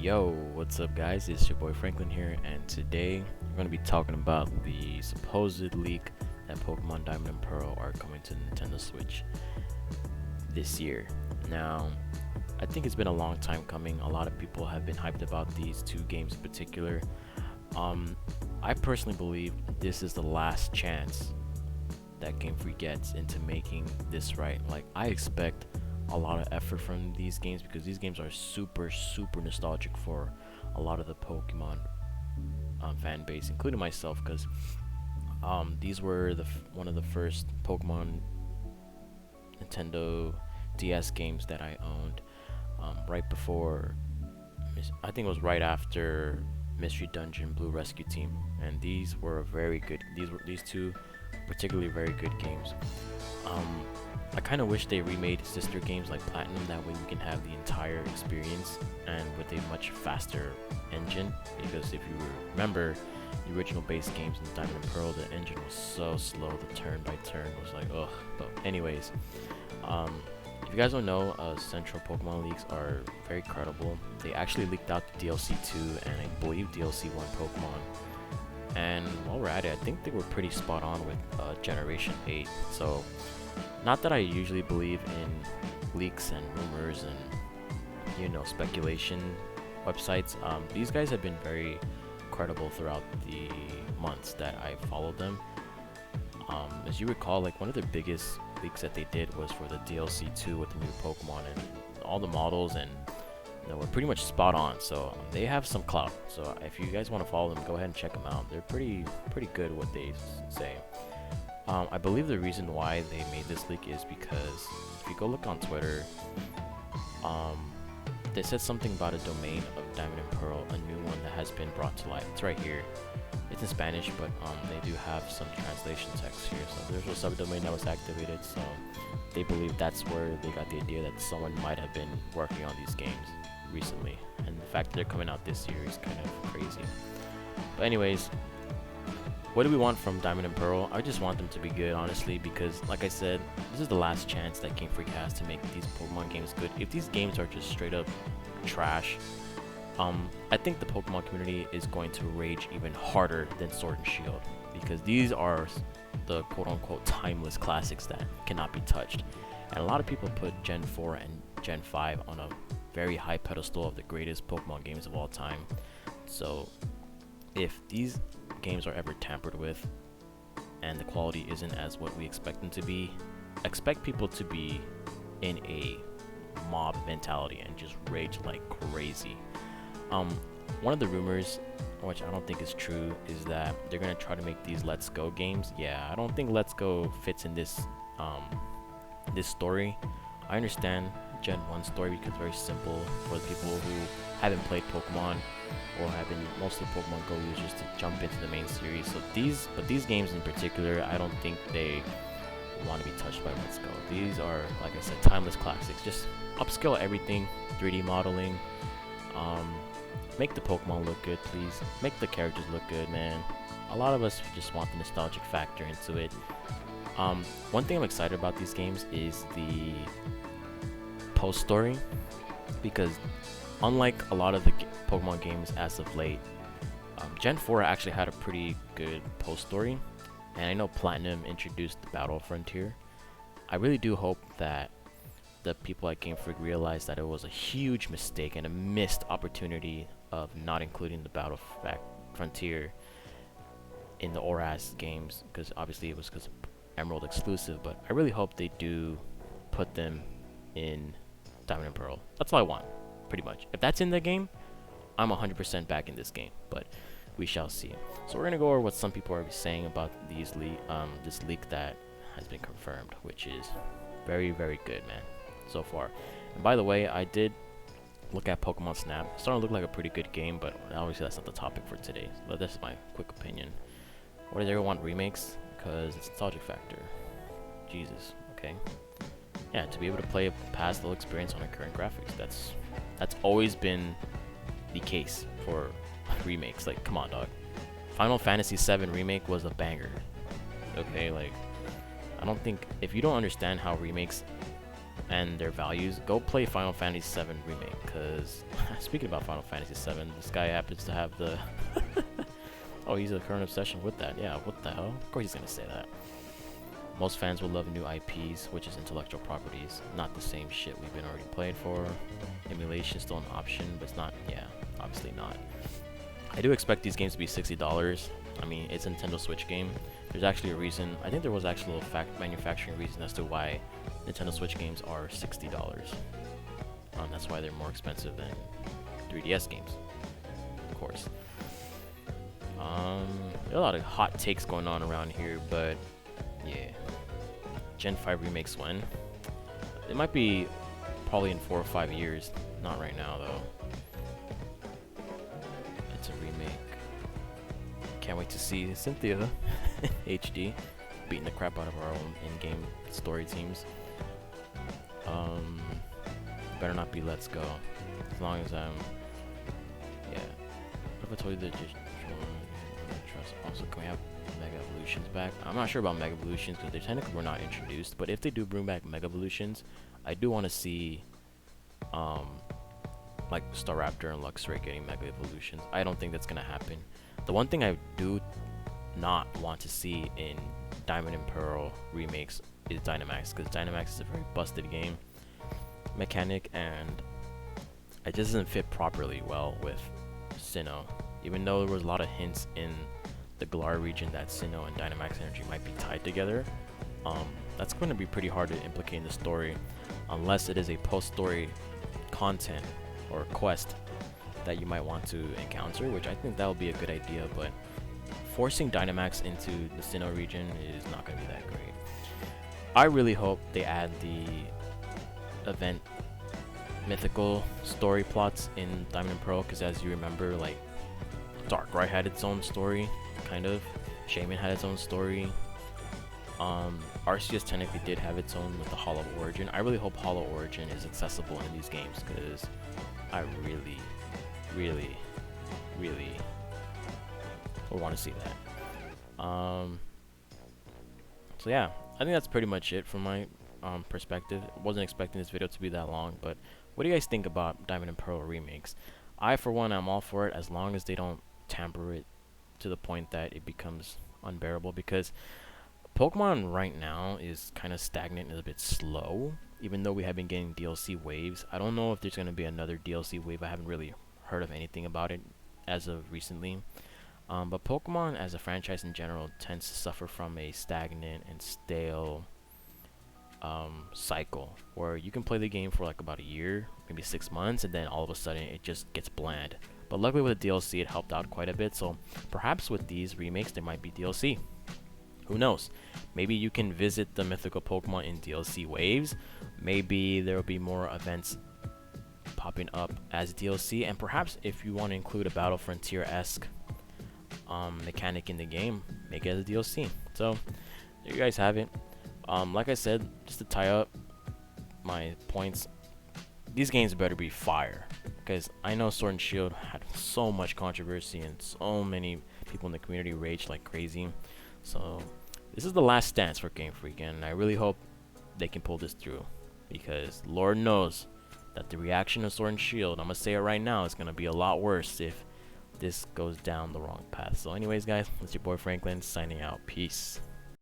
Yo, what's up, guys? It's your boy Franklin here, and today we're going to be talking about the supposed leak that Pokemon Diamond and Pearl are coming to Nintendo Switch this year. Now, I think it's been a long time coming. A lot of people have been hyped about these two games in particular. I personally believe this is the last chance that Game Freak gets into making this right. Like, I expect a lot of effort from these games because these games are super nostalgic for a lot of the Pokemon fan base, including myself, because these were one of the first Pokemon Nintendo DS games that I owned, right before, I think it was right after Mystery Dungeon Blue Rescue Team, and these were very good. These two particularly very good games. I kind of wish they remade sister games like Platinum, that way we can have the entire experience and with a much faster engine, because if you remember the original base games in Diamond and Pearl, the engine was so slow, the turn by turn was like ugh. But anyways, if you guys don't know, Central Pokemon leaks are very credible. They actually leaked out the DLC 2 and I believe DLC 1 Pokemon, and while we're at it, I think they were pretty spot on with Generation 8. So not that I usually believe in leaks and rumors and speculation websites. These guys have been very credible throughout the months that I followed them. As you recall, like one of the biggest leaks that they did was for the DLC 2 with the new Pokemon, and all the models and were pretty much spot on. So they have some clout. So if you guys want to follow them, go ahead and check them out. They're pretty good what they say. I believe the reason why they made this leak is because if you go look on Twitter, they said something about a domain of Diamond and Pearl, a new one that has been brought to life. It's right here. It's in Spanish, but they do have some translation text here. So there's a subdomain that was activated, so they believe that's where they got the idea that someone might have been working on these games recently. And the fact that they're coming out this year is kind of crazy. But anyways, what do we want from Diamond and Pearl? I just want them to be good, honestly, because like I said, this is the last chance that Game Freak has to make these Pokemon games good. If these games are just straight up trash, I think the Pokemon community is going to rage even harder than Sword and Shield, because these are the quote-unquote timeless classics that cannot be touched. And a lot of people put Gen 4 and Gen 5 on a very high pedestal of the greatest Pokemon games of all time. So if these games are ever tampered with and the quality isn't as what we expect them to be, expect people to be in a mob mentality and just rage like crazy. One of the rumors, which I don't think is true, is that they're gonna try to make these Let's Go games. Yeah, I don't think Let's Go fits in this this story. I understand Gen 1 story because it's very simple for the people who haven't played Pokemon or have been mostly Pokemon Go users to jump into the main series. So these games in particular, I don't think they want to be touched by Let's Go. These are, like I said, timeless classics. Just upscale everything, 3D modeling, make the Pokemon look good, please. Make the characters look good, man. A lot of us just want the nostalgic factor into it. One thing I'm excited about these games is the post story, because unlike a lot of the Pokemon games as of late, Gen 4 actually had a pretty good post story, and I know Platinum introduced the Battle Frontier. I really do hope that the people at Game Freak realize that it was a huge mistake and a missed opportunity of not including the Battle Frontier in the ORAS games, because obviously it was because Emerald exclusive, but I really hope they do put them in Diamond and Pearl. That's all I want, pretty much. If that's in the game, I'm 100% back in this game, but we shall see. So we're gonna go over what some people are saying about this leak that has been confirmed, which is very good, man, so far. And by the way, I did look at Pokemon Snap. It's starting to look like a pretty good game, but obviously that's not the topic for today. But that's my quick opinion. What does everyone want? Remakes? Because it's nostalgic factor. Jesus. Okay. Yeah, to be able to play past the experience on a current graphics. That's always been the case for remakes. Like, come on, dog. Final Fantasy VII Remake was a banger. Okay, like, I don't think, if you don't understand how remakes and their values, go play Final Fantasy VII Remake, because speaking about Final Fantasy VII, this guy happens to have the oh, he's a current obsession with that. Yeah, what the hell? Of course he's gonna say that. Most fans will love new IPs, which is intellectual properties, not the same shit we've been already playing for. Emulation is still an option, but it's not, yeah, obviously not. I do expect these games to be $60. I mean, it's a Nintendo Switch game. There's actually a reason, I think there was actually a manufacturing reason as to why Nintendo Switch games are $60. That's why they're more expensive than 3DS games, of course. There are a lot of hot takes going on around here, but yeah. Gen 5 remakes when? It might be probably in 4 or 5 years. Not right now, though. It's a remake. Can't wait to see Cynthia HD beating the crap out of our own in-game story teams. Better not be Let's Go. As long as I'm... Yeah. What if I told you that just... Also, can we have Mega Evolutions back? I'm not sure about Mega Evolutions because they technically were not introduced, but if they do bring back Mega Evolutions, I do want to see like Staraptor and Luxray getting Mega Evolutions. I don't think that's gonna happen. The one thing I do not want to see in Diamond and Pearl remakes is Dynamax, because Dynamax is a very busted game mechanic and it just doesn't fit properly well with Sinnoh. Even though there was a lot of hints in the Galar region that Sinnoh and Dynamax Energy might be tied together, that's going to be pretty hard to implicate in the story unless it is a post-story content or quest that you might want to encounter, which I think that would be a good idea, but forcing Dynamax into the Sinnoh region is not going to be that great. I really hope they add the event mythical story plots in Diamond and Pearl, because as you remember, like, Darkrai had its own story, kind of. Shaman had its own story. Arceus technically did have its own with the Hollow Origin. I really hope Hollow Origin is accessible in these games, because I really would want to see that. So yeah, I think that's pretty much it from my perspective. Wasn't expecting this video to be that long, but what do you guys think about Diamond and Pearl remakes? I, for one, am all for it as long as they don't tamper it to the point that it becomes unbearable, because Pokemon right now is kind of stagnant and a bit slow, even though we have been getting DLC waves. I don't know if there's going to be another DLC wave. I haven't really heard of anything about it as of recently. But Pokemon as a franchise in general tends to suffer from a stagnant and stale cycle, where you can play the game for like about a year, maybe 6 months, and then all of a sudden it just gets bland. But luckily with the DLC it helped out quite a bit, so perhaps with these remakes there might be DLC. Who knows? Maybe you can visit the mythical Pokemon in DLC waves. Maybe there will be more events popping up as DLC, and perhaps if you want to include a Battle Frontier-esque mechanic in the game, make it as a DLC. So there you guys have it. Like I said, just to tie up my points, these games better be fire, because I know Sword and Shield had so much controversy and so many people in the community raged like crazy. So this is the last stance for Game Freak, and I really hope they can pull this through, because Lord knows that the reaction of Sword and Shield, I'm gonna say it right now, is gonna be a lot worse if this goes down the wrong path. So anyways guys, it's your boy Franklin signing out. Peace.